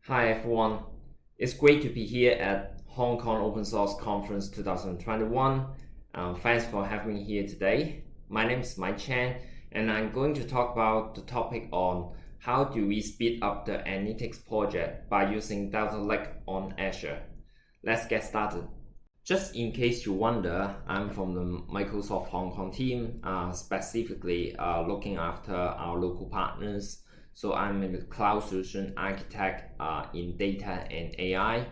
Hi everyone, it's great to be here at Hong Kong Open Source Conference 2021. Thanks for having me here today. My name is Mike Chan and I'm going to talk about the topic on how do we speed up the analytics project by using Delta Lake on Azure. Let's get started. Just in case you wonder, I'm from the Microsoft Hong Kong team, specifically looking after our local partners. So I'm a cloud solution architect in data and AI.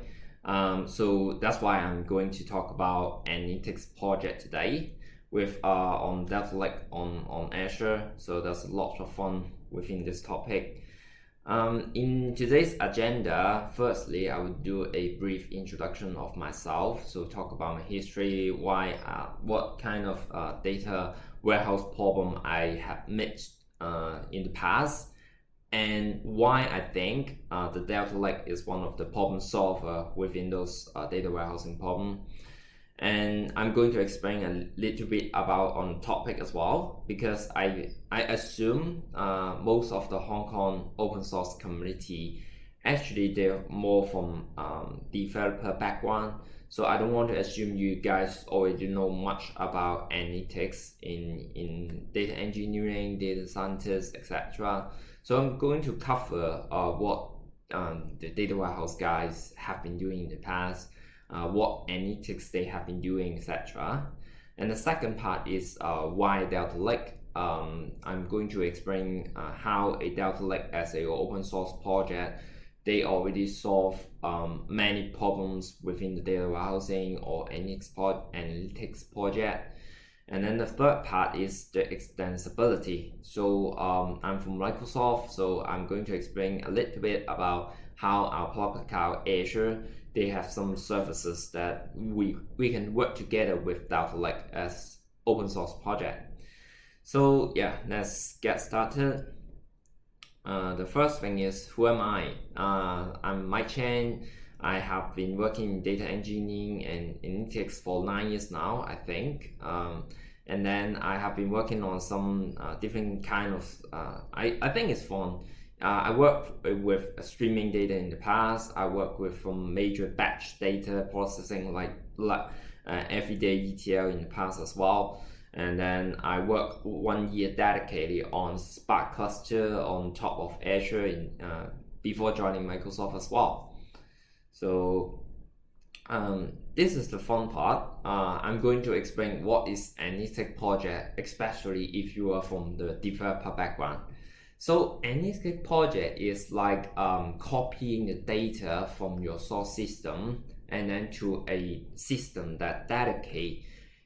So that's why I'm going to talk about analytics project today with on Delta Lake on Azure. So there's a lot of fun within this topic. In today's agenda, firstly, I will do a brief introduction of myself. So talk about my history, why, what kind of data warehouse problem I have met in the past, and why I think the Delta Lake is one of the problem solver within those data warehousing problem. And I'm going to explain a little bit about on topic as well, because I assume most of the Hong Kong open source community actually they're more from developer background. So I don't want to assume you guys already know much about analytics in data engineering, data scientists, etc. So I'm going to cover what the data warehouse guys have been doing in the past, what analytics they have been doing, etc. And the second part is why Delta Lake. I'm going to explain how a Delta Lake as a open source project, they already solve many problems within the data warehousing or analytics project. And then the third part is the extensibility. So I'm from Microsoft, so I'm going to explain a little bit about how our public cloud Azure, they have some services that we can work together with Delta Lake as open source project. So yeah, let's get started. The first thing is, who am I? I'm Mike Chan. I have been working in data engineering and analytics for 9 years now, I think. And then I have been working on some different kind of, I think it's fun. I worked with streaming data in the past. I worked with some major batch data processing like everyday ETL in the past as well. And then I worked 1 year dedicated on Spark cluster on top of Azure before joining Microsoft as well. So this is the fun part. I'm going to explain what is analytics project, especially if you are from the developer background. So analytics project is like copying the data from your source system and then to a system that dedicate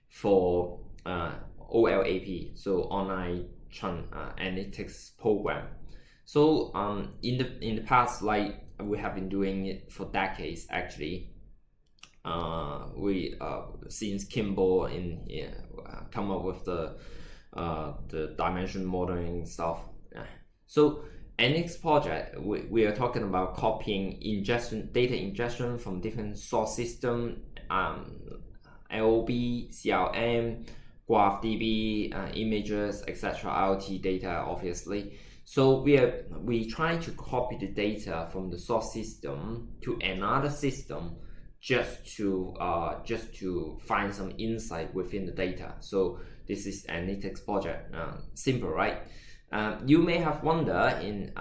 for OLAP, so online analytics program. So in the past, like we have been doing it for decades actually. We since Kimball come up with the dimension modeling stuff. So analytics project, we are talking about copying data ingestion from different source system, LOB, CRM, GraphDB, images, etc. IoT data, obviously. So we try to copy the data from the source system to another system just to find some insight within the data. So this is analytics project. Simple, right? You may have wondered in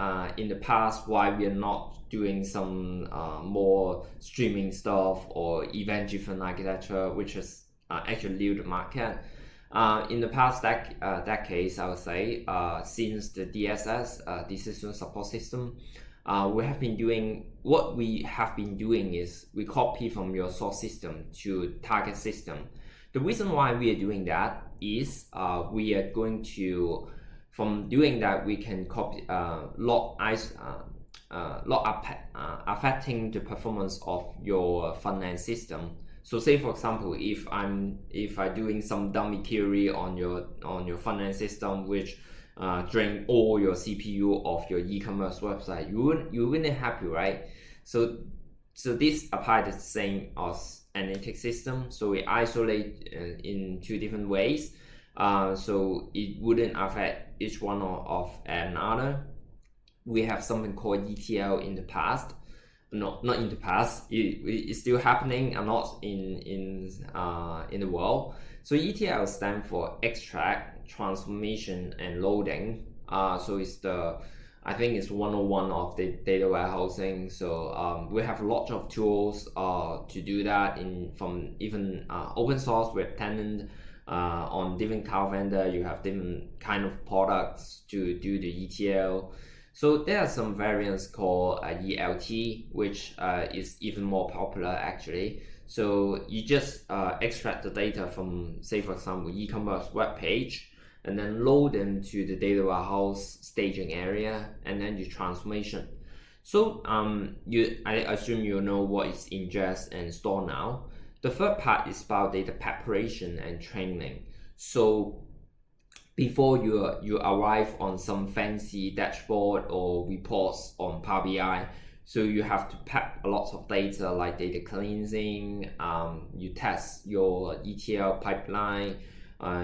the past why we are not doing some more streaming stuff or event-driven architecture, which is actually new to the market. In the past decades, I would say, since the DSS, decision support system, we have been doing is we copy from your source system to target system. The reason why we are doing that is we are going to, from doing that, we can copy log affecting the performance of your front-end system. So say for example, if I'm doing some dummy query on your front-end system which drain all your CPU of your e-commerce website, you wouldn't happy, right? So this applies the same as analytics system. So we isolate in two different ways. So it wouldn't affect each one of another. We have something called ETL in the past. not in the past. It's still happening a lot in the world. So ETL stands for extract, transformation, and loading. So it's I think it's 101 of the data warehousing. So we have lots of tools to do that from even open source web tenant. On different cloud vendor, you have different kind of products to do the ETL. So there are some variants called ELT, which is even more popular actually. So you just extract the data from, say for example, e-commerce web page, and then load them to the data warehouse staging area, and then you transformation. So I assume you know what is ingest and store now. The third part is about data preparation and training. So before you arrive on some fancy dashboard or reports on Power BI, so you have to prep a lot of data like data cleansing, you test your ETL pipeline,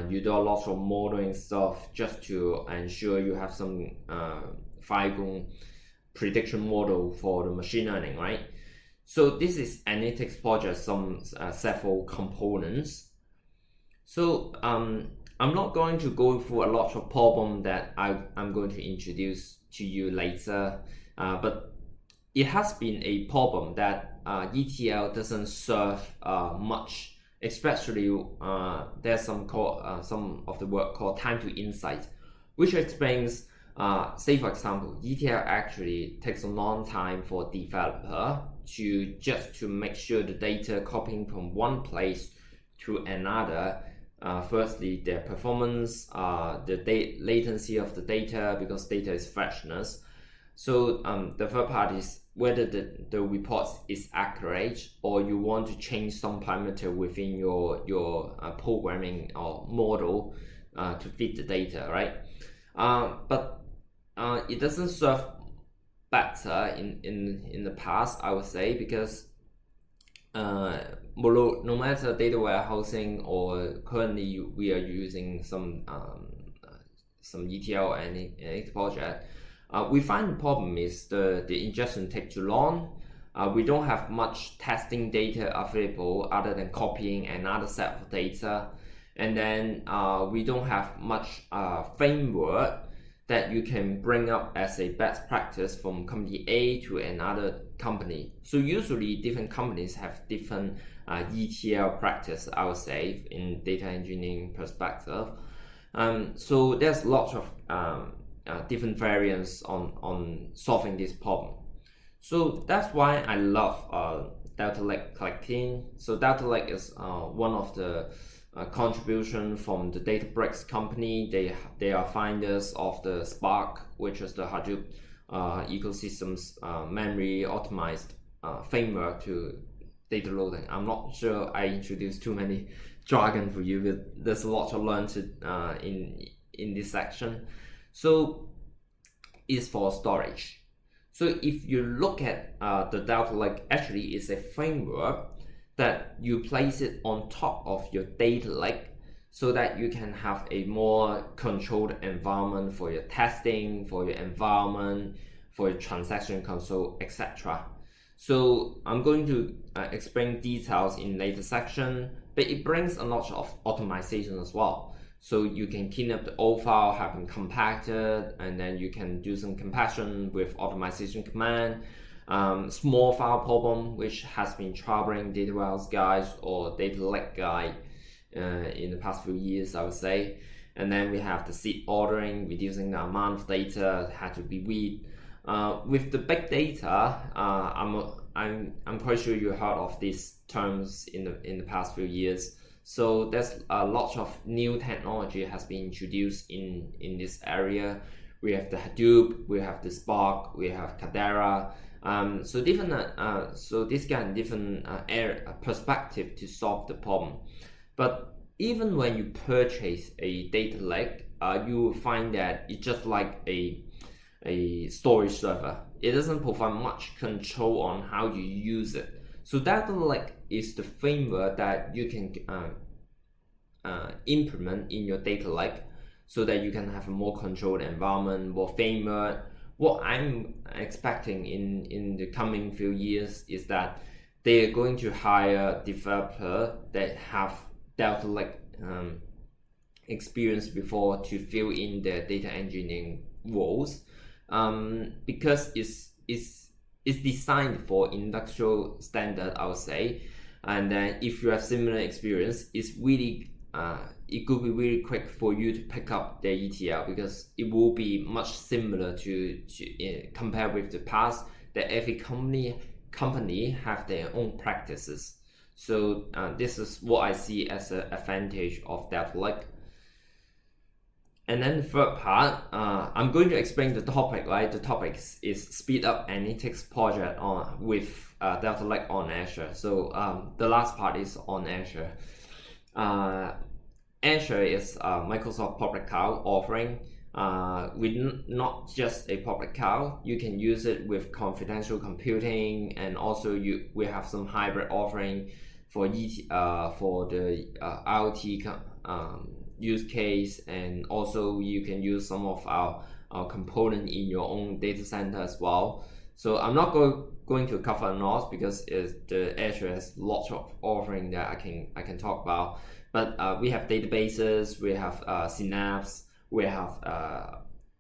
you do a lot of modeling stuff just to ensure you have some Figon prediction model for the machine learning, right? So this is analytics project, some several components. So I'm not going to go through a lot of problem that I'm going to introduce to you later, but it has been a problem that ETL doesn't serve much, especially there's some of the work called time to insight, which explains, say for example, ETL actually takes a long time for developer to make sure the data copying from one place to another. Firstly, their performance, the latency of the data, because data is freshness. So the third part is whether the report is accurate, or you want to change some parameter within your programming or model to fit the data, right? But it doesn't serve better in the past, I would say, because no matter data warehousing or currently we are using some ETL and project, we find the problem is the ingestion takes too long. We don't have much testing data available other than copying another set of data, and then we don't have much framework that you can bring up as a best practice from company A to another company. So usually different companies have different ETL practice, I would say, in data engineering perspective. So there's lots of different variants on solving this problem. So that's why I love Delta Lake collecting. So Delta Lake is one of the contribution from the Databricks company. They are finders of the Spark, which is the Hadoop ecosystem's memory optimized framework to data loading. I'm not sure I introduced too many jargon for you, but there's a lot to learn in this section. So it's for storage. So if you look at the Delta Lake, actually it's a framework that you place it on top of your data lake so that you can have a more controlled environment for your testing, for your environment, for your transaction console, etc. So I'm going to explain details in later section, but it brings a lot of optimization as well. So you can clean up the old file, have them compacted, and then you can do some compression with optimization command. Small file problem, which has been troubling data warehouse guys or data lake guy in the past few years, I would say. And then we have the seed ordering, reducing the amount of data that had to be read. With the big data, I'm quite sure you heard of these terms in the past few years. So there's a lot of new technology has been introduced in this area. We have the Hadoop, we have the Spark, we have Caldera. So different, so this kind of different perspective to solve the problem. But even when you purchase a data lake, you will find that it's just like a storage server. It doesn't provide much control on how you use it. So data lake is the framework that you can implement in your data lake, so that you can have a more controlled environment, more framework, what I'm expecting in the coming few years is that they are going to hire developer that have Delta Lake experience before to fill in their data engineering roles, because it's designed for industrial standard, I would say. And then if you have similar experience, it's really it could be really quick for you to pick up the ETL, because it will be much similar to compared with the past, that every company have their own practices. So this is what I see as an advantage of Delta Lake. And then the third part, I'm going to explain the topic, right? The topic is speed up analytics project with Delta Lake on Azure. So the last part is on Azure. Azure is Microsoft public cloud offering. With not just a public cloud, you can use it with confidential computing, and also we have some hybrid offering for the IoT use case, and also you can use some of our component in your own data center as well. So I'm not going to cover a lot, because the Azure has lots of offering that I can talk about. But we have databases, we have Synapse, we have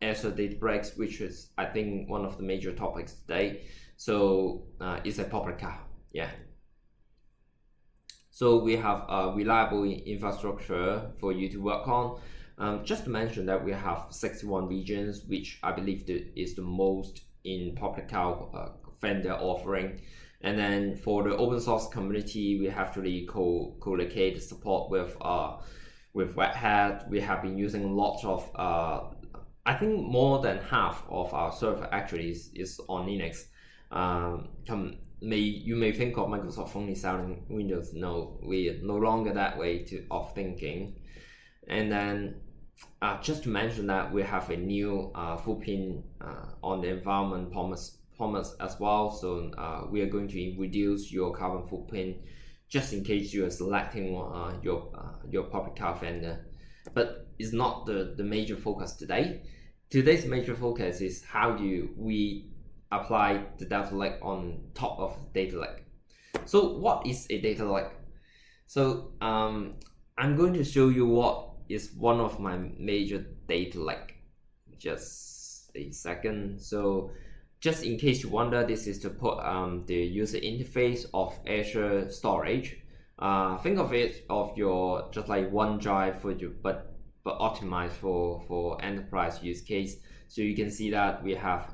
Azure Databricks, which is, I think, one of the major topics today. So it's a public cloud, yeah. So we have a reliable infrastructure for you to work on. Just to mention that we have 61 regions, which I believe is the most in public cloud vendor offering. And then for the open source community, we have to co-locate support with Red Hat. We have been using lots of I think more than half of our server actually is on Linux. You may think of Microsoft only selling Windows. No, we're no longer that way of thinking. And then just to mention that we have a new footprint on the environment promise as well. So we are going to reduce your carbon footprint, just in case you are selecting your public cloud vendor. But it's not the major focus today. Today's major focus is how do we apply the Delta Lake on top of data lake. So what is a data lake? So I'm going to show you what is one of my major data lake. Just a second. So just in case you wonder, this is to put the user interface of Azure storage. Think of it of your just like OneDrive for you, but optimized for enterprise use case. So you can see that we have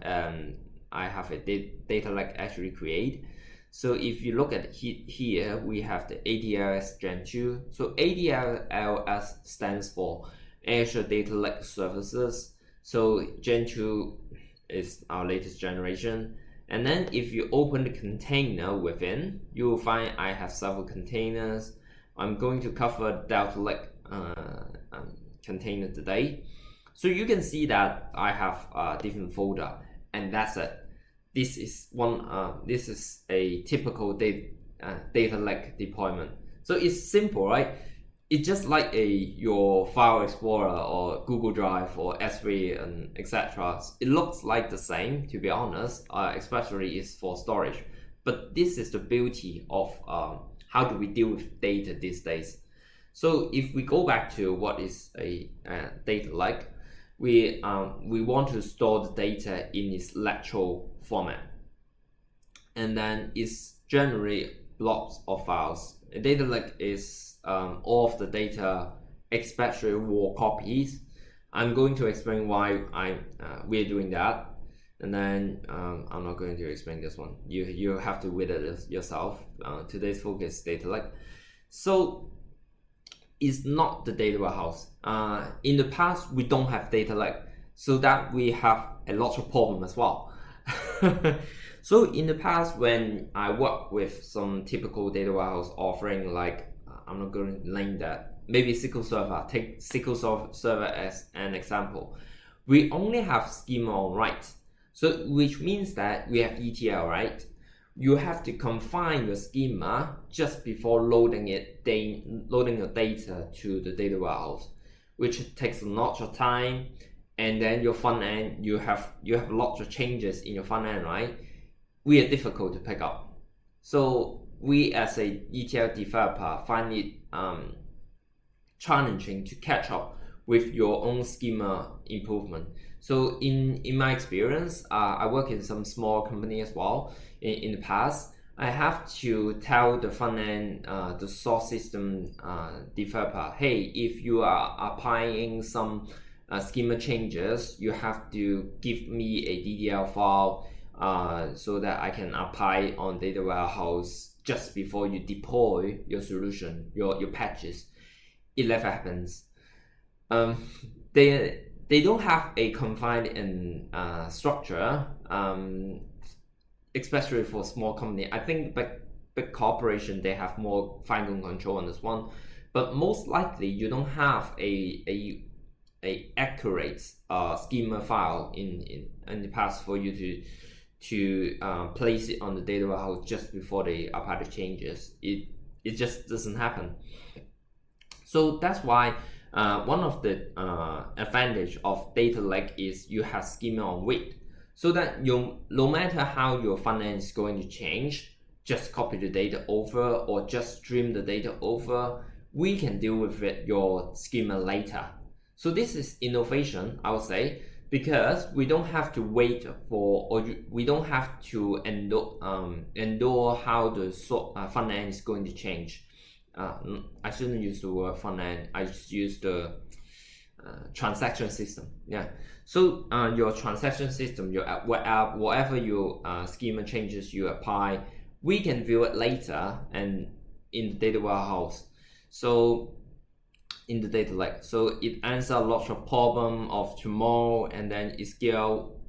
I have a data lake actually create. So if you look at here, we have the ADLS Gen 2. So ADLS stands for Azure Data Lake Services. So Gen 2 is our latest generation. And then if you open the container within, you will find I have several containers. I'm going to cover Delta Lake container today. So you can see that I have a different folder, and that's it. This is this is a typical data lake deployment. So it's simple, right? It's just like your File Explorer or Google Drive or S3 and etc. It looks like the same, to be honest, especially is for storage. But this is the beauty of how do we deal with data these days. So if we go back to what is a data lake, we want to store the data in its literal format, and then it's generally blobs of files. A data lake is all of the data, especially raw copies. I'm going to explain why we're doing that, and then I'm not going to explain this one. You have to read it yourself. Today's focus is data lake. So it's not the data warehouse. In the past, we don't have data lake, so that we have a lot of problem as well. So in the past, when I work with some typical data warehouse offering, like I'm not going to name that, maybe SQL Server, take SQL Server as an example. We only have schema on write, so which means that we have ETL, right? You have to confine your schema just before loading the data to the data warehouse, which takes a lot of time, and then your front end, you have lots of changes in your front end, right? We are difficult to pick up. So we as a ETL developer find it challenging to catch up with your own schema improvement. So in my experience, I work in some small company as well. In the past, I have to tell the front end, the source system developer, hey, if you are applying some schema changes, you have to give me a DDL file so that I can apply on data warehouse just before you deploy your solution, your patches. It never happens. They don't have a confined in structure, especially for small company. I think big corporation, they have more fine control on this one, but most likely you don't have a accurate schema file in the past for you to place it on the data warehouse just before they apply the changes. It just doesn't happen. So that's why one of the advantage of data lake is you have schema on wait, so that no matter how your front end is going to change, just copy the data over or just stream the data over. We can deal with your schema later. So this is innovation, I would say, because we don't have to wait for, or we don't have to endure how the front end is going to change. I shouldn't use the word front end. I just use the transaction system. Yeah. So your transaction system, your whatever your schema changes you apply, we can view it later and in the data warehouse. So in the data lake, so it answers lots of problem of tomorrow, and then it scale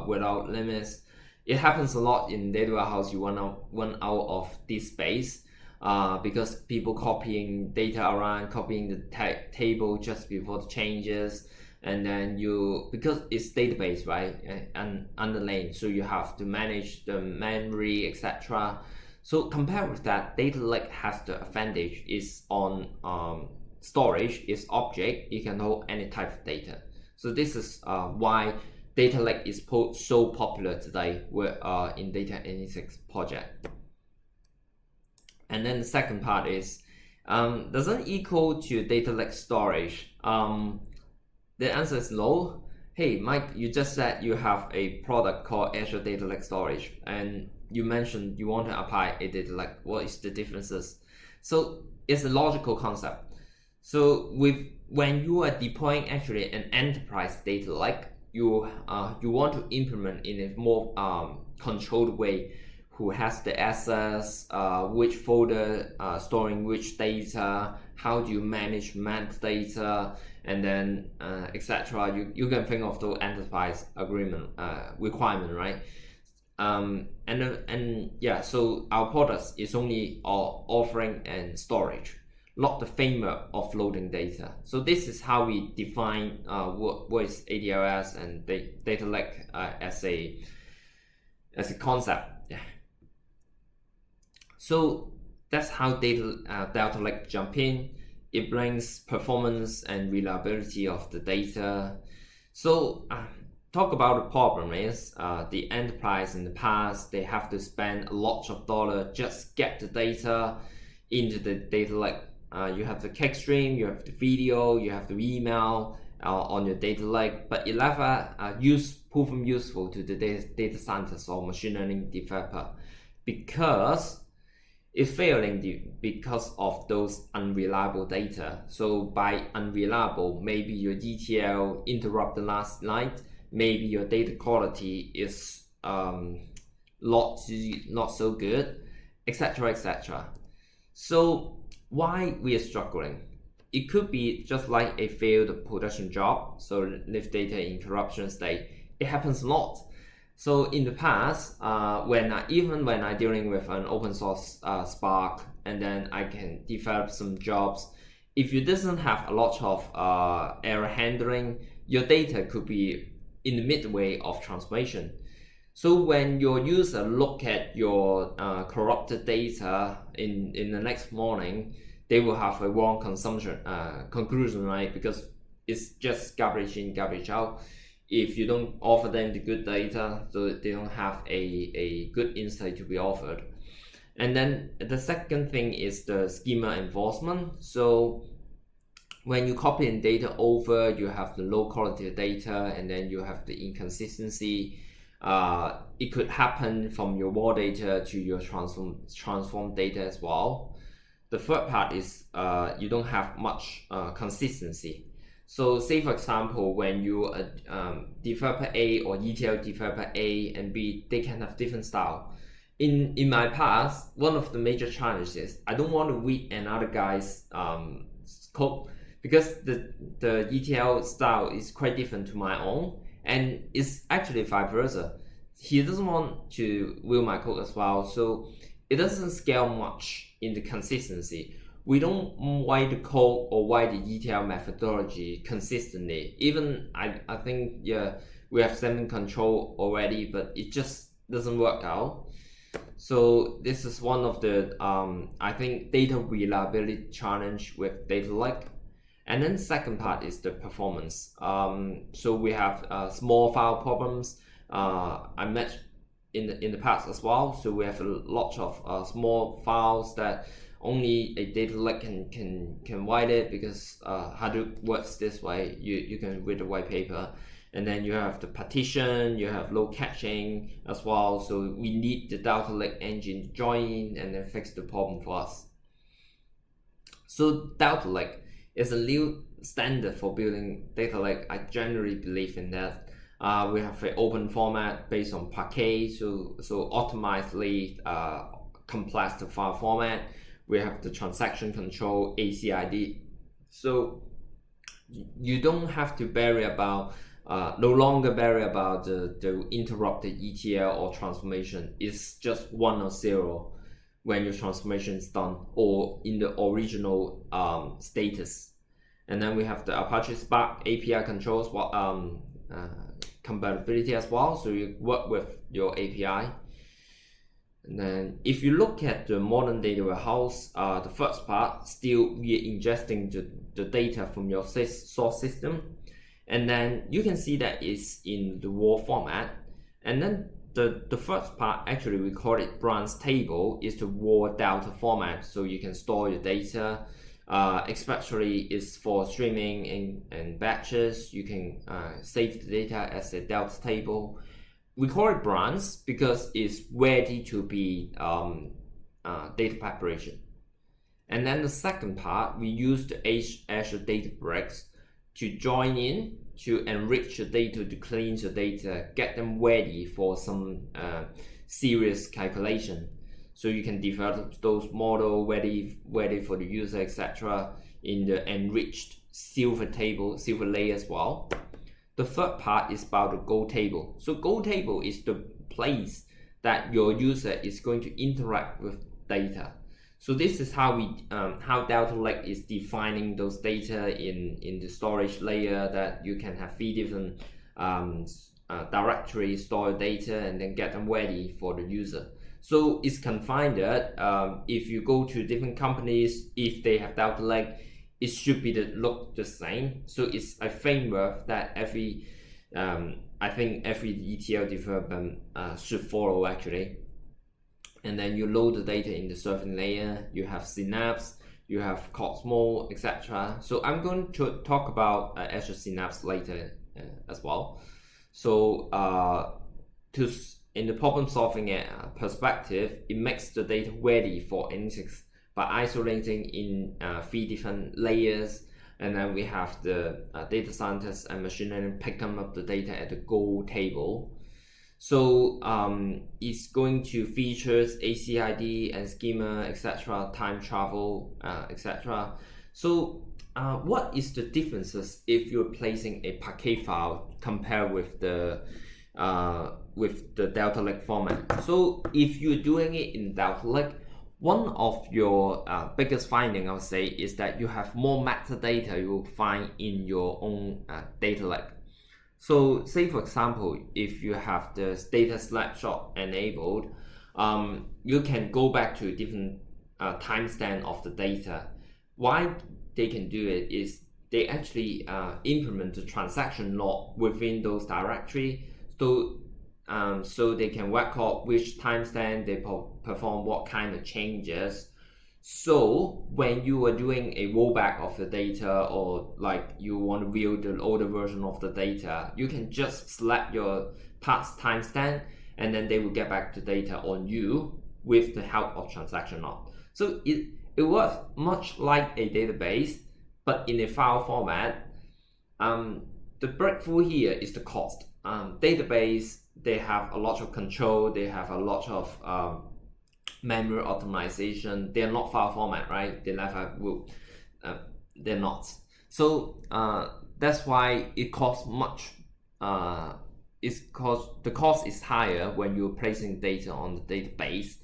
without limits. It happens a lot in data warehouse. You run out of this space. Because people copying data around, copying the table just before the changes, and then because it's database, right, and underlain, so you have to manage the memory, etc. So compared with that, data lake has the advantage is on storage, is object, it can hold any type of data. So this is why data lake is so popular today in data analytics project. And then the second part is, doesn't equal to data lake storage? The answer is no. Hey, Mike, you just said you have a product called Azure Data Lake Storage, and you mentioned you want to apply a data lake. What is the differences? So it's a logical concept. So when you are deploying actually an enterprise data lake, you want to implement in a more controlled way. Who has the access, which folder storing which data, how do you manage metadata, and then etc. You can think of those enterprise agreement requirement, right? And yeah, so our products is only offering and storage, not the framework of loading data. So this is how we define what is ADLS and data lake as a concept. Yeah. So that's how data lake jump in. It brings performance and reliability of the data. So talk about the problem is the enterprise in the past, they have to spend a lot of dollars just get the data into the data lake. You have the kick stream, you have the video, you have the email on your data lake, but it never proven useful to the data scientist or machine learning developer because it's failing because of those unreliable data. So by unreliable, maybe your ETL interrupted last night, maybe your data quality is not so good, etc, etc. So why we are struggling? It could be just like a failed production job, so live data interruption state. It happens a lot. So in the past, when I dealing with an open source Spark, and then I can develop some jobs, if you doesn't have a lot of error handling, your data could be in the midway of transformation. So when your user look at your corrupted data in the next morning, they will have a wrong conclusion, right? Because it's just garbage in, garbage out. If you don't offer them the good data, so they don't have a good insight to be offered. And then the second thing is the schema enforcement. So when you copy in data over, you have the low quality of data, and then you have the inconsistency. It could happen from your raw data to your transform data as well. The third part is you don't have much consistency. So say for example, when you developer A or ETL developer A and B, they can have different style. In my past, one of the major challenges is I don't want to read another guy's code, because the ETL style is quite different to my own, and it's actually vice versa. He doesn't want to read my code as well, so it doesn't scale much in the consistency. We don't write the code or write the ETL methodology consistently. Even I think we have sending control already, but it just doesn't work out. So this is one of the I think data reliability challenge with data lake. And then second part is the performance. So we have small file problems. I met in the past as well. So we have a lot of small files that only a data lake can write it, because Hadoop works this way. You can read the white paper. And then you have the partition, you have low caching as well. So we need the Delta Lake engine to join and then fix the problem for us. So Delta Lake is a new standard for building data lake. I generally believe in that. We have an open format based on Parquet, so optimizedly compress the file format. We have the transaction control, ACID. So you don't have to worry about no longer worry about the interrupted ETL or transformation. It's just 1 or 0 when your transformation is done or in the original status. And then we have the Apache Spark API controls compatibility as well, so you work with your API. And then if you look at the modern data warehouse, the first part, still we are ingesting the data from your source system. And then you can see that it's in the raw format. And then the first part, actually we call it branch table, is the raw Delta format. So you can store your data, especially is for streaming and batches. You can save the data as a Delta table. We call it branch because it's ready to be data preparation. And then the second part, we use the Azure Databricks to join in, to enrich the data, to cleanse the data, get them ready for some serious calculation. So you can develop those models ready for the user, etc. in the enriched silver layer as well. The third part is about the gold table. So gold table is the place that your user is going to interact with data. So this is how how Delta Lake is defining those data in the storage layer, that you can have 3 different directories, store data, and then get them ready for the user. So it's confined that if you go to different companies, if they have Delta Lake, it should be look the same. So it's a framework that I think every ETL development should follow actually. And then you load the data in the serving layer. You have Synapse, you have Cosmos, etc. So I'm going to talk about Azure Synapse later as well. So in the problem solving perspective, it makes the data ready for analytics by isolating in 3 different layers. And then we have the data scientists and machine learning picking up the data at the gold table. So it's going to features ACID and schema, etc., time travel, etc. So what is the differences if you're placing a Parquet file compared with the Delta Lake format? So if you're doing it in Delta Lake, one of your biggest finding, I would say, is that you have more metadata you will find in your own data lake. So say for example, if you have the data snapshot enabled, you can go back to different timestamp of the data. Why they can do it is they actually implement the transaction log within those directory, so they can record which timestamp they perform what kind of changes. So when you are doing a rollback of the data, or like you want to view the older version of the data, you can just select your past timestamp, and then they will get back the data on you with the help of transaction log. So it was much like a database, but in a file format. The breakthrough here is the cost. Database, they have a lot of control, they have a lot of memory optimization. They're not file format, right? They never will. They're not. So that's why it costs much. It's because the cost is higher when you're placing data on the database.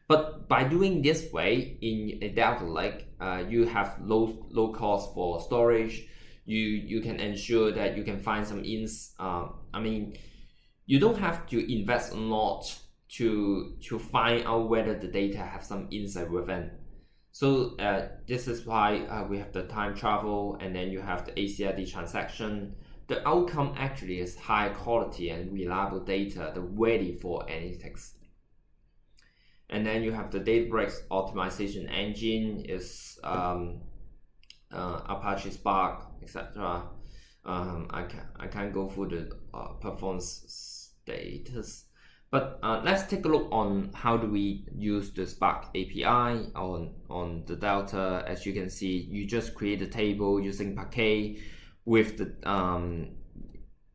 But by doing this way in a Delta Lake, you have low cost for storage. You can ensure that you can find some ins. I mean, you don't have to invest a lot to find out whether the data have some insight within. So this is why we have the time travel, and then you have the ACID transaction. The outcome actually is high quality and reliable data, the ready for analytics. And then you have the Databricks optimization engine is Apache Spark, etc. I can't go through the performance status, but let's take a look on how do we use the Spark API on the Delta. As you can see, you just create a table using Parquet with the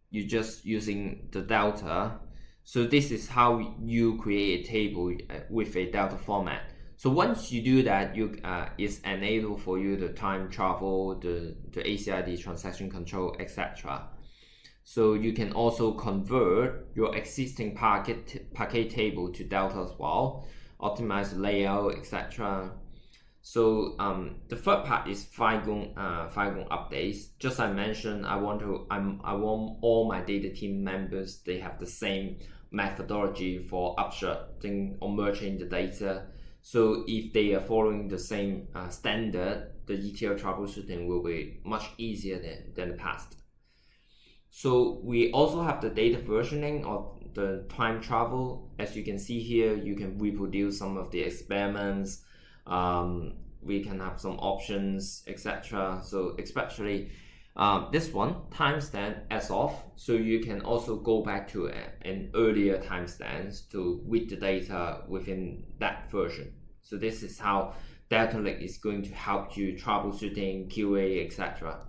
you're just using the Delta. So this is how you create a table with a Delta format. So once you do that, it's enabled for you the time travel, the ACID transaction control, etc. So you can also convert your existing Parquet table to Delta as well, optimize the layout, etc. So the third part is FileGong updates. Just I mentioned, I want all my data team members, they have the same methodology for abstracting or merging the data. So if they are following the same standard, the ETL troubleshooting will be much easier than the past. So we also have the data versioning of the time travel. As you can see here, you can reproduce some of the experiments. We can have some options, etc. So especially this one, timestamp as of, so you can also go back to an earlier timestamp to read the data within that version. So this is how Delta Lake is going to help you troubleshooting, QA, etc.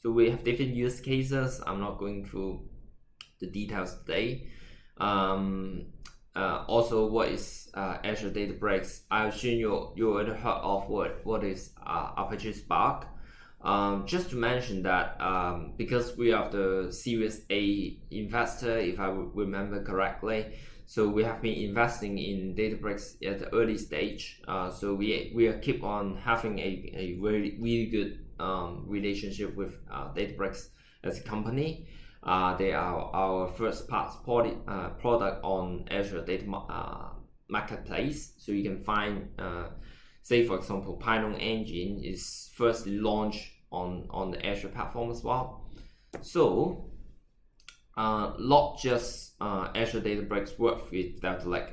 So we have different use cases. I'm not going through the details today. Also, what is Azure Databricks? I assume you already heard of what is Apache Spark. Just to mention that because we are the Series A investor, if I remember correctly, so we have been investing in Databricks at the early stage. So we keep on having a really good relationship with Databricks as a company. They are our first product on Azure Data Marketplace. So you can find, say for example, Python engine is first launched on the Azure platform as well. So not just Azure Databricks work with Delta Lake.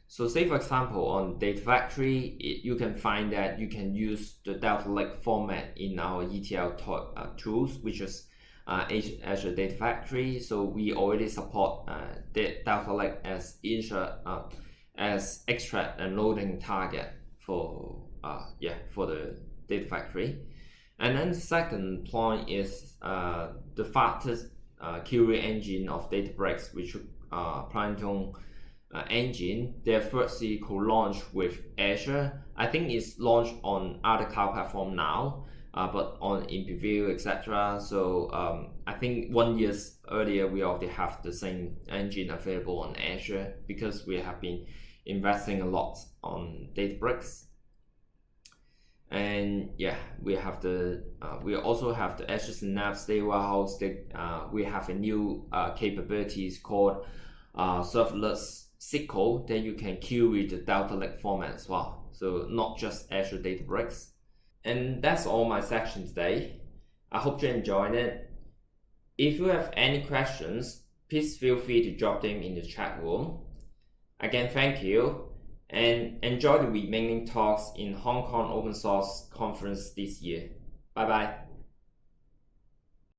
So say for example on Data Factory, you can find that you can use the Delta Lake format in our ETL tools, which is Azure Data Factory. So we already support the Delta Lake as extract and loading target for the Data Factory. And then the second point is the fastest query engine of Databricks, which Python engine. Their first co-launch with Azure. I think it's launched on other cloud platform now, but in preview, etc. So I think 1 year earlier we already have the same engine available on Azure, because we have been investing a lot on Databricks. And yeah, we also have the Azure Synapse Data Warehouse. We have a new capabilities called serverless SQL that you can query the Delta Lake format as well. So not just Azure Databricks. And that's all my section today. I hope you enjoyed it. If you have any questions, please feel free to drop them in the chat room. Again, thank you, and enjoy the remaining talks in Hong Kong Open Source Conference this year. Bye bye.